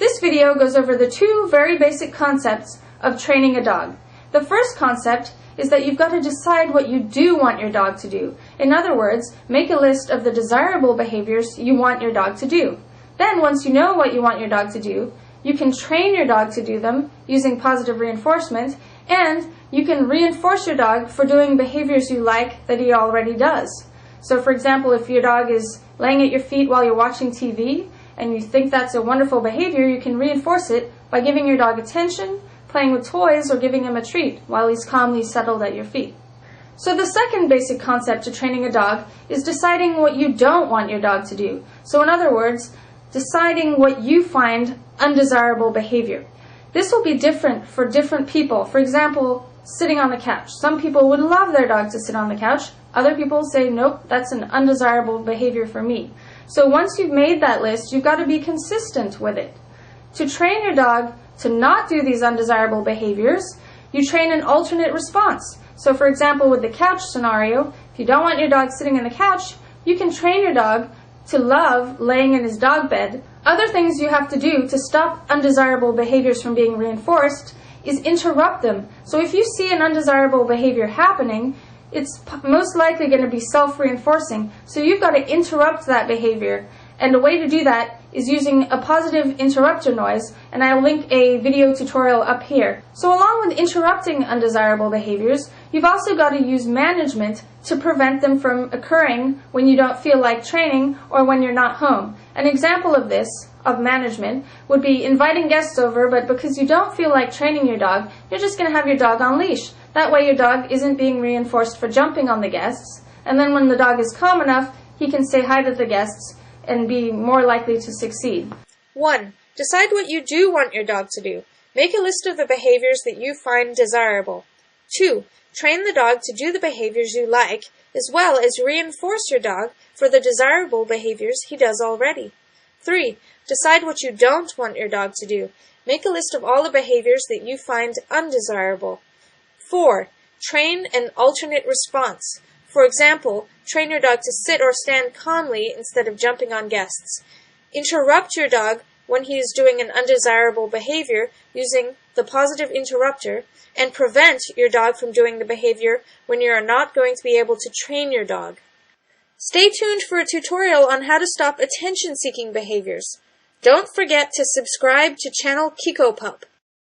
This video goes over the two very basic concepts of training a dog. The first concept is that you've got to decide what you do want your dog to do. In other words, make a list of the desirable behaviors you want your dog to do. Then, once you know what you want your dog to do, you can train your dog to do them using positive reinforcement, and you can reinforce your dog for doing behaviors you like that he already does. So for example, if your dog is laying at your feet while you're watching TV and you think that's a wonderful behavior, you can reinforce it by giving your dog attention, playing with toys, or giving him a treat while he's calmly settled at your feet. So the second basic concept to training a dog is deciding what you don't want your dog to do. So in other words, deciding what you find undesirable behavior. This will be different for different people. For example, sitting on the couch. Some people would love their dog to sit on the couch. Other people say, nope, that's an undesirable behavior for me. So once you've made that list, you've got to be consistent with it. To train your dog to not do these undesirable behaviors, you train an alternate response. So for example, with the couch scenario, if you don't want your dog sitting on the couch, you can train your dog to love laying in his dog bed. Other things you have to do to stop undesirable behaviors from being reinforced is interrupt them. So if you see an undesirable behavior happening, it's most likely going to be self-reinforcing. So you've got to interrupt that behavior. And a way to do that is using a positive interrupter noise, and I'll link a video tutorial up here. So along with interrupting undesirable behaviors, you've also got to use management to prevent them from occurring when you don't feel like training or when you're not home. An example of this, of management, would be inviting guests over, but because you don't feel like training your dog, you're just going to have your dog on leash. That way your dog isn't being reinforced for jumping on the guests, and then when the dog is calm enough, he can say hi to the guests and be more likely to succeed. 1. Decide what you do want your dog to do. Make a list of the behaviors that you find desirable. 2. Train the dog to do the behaviors you like, as well as reinforce your dog for the desirable behaviors he does already. 3. Decide what you don't want your dog to do. Make a list of all the behaviors that you find undesirable. 4. Train an alternate response. For example, train your dog to sit or stand calmly instead of jumping on guests. Interrupt your dog when he is doing an undesirable behavior using the positive interrupter, and prevent your dog from doing the behavior when you are not going to be able to train your dog. Stay tuned for a tutorial on how to stop attention-seeking behaviors. Don't forget to subscribe to channel Kiko Pup.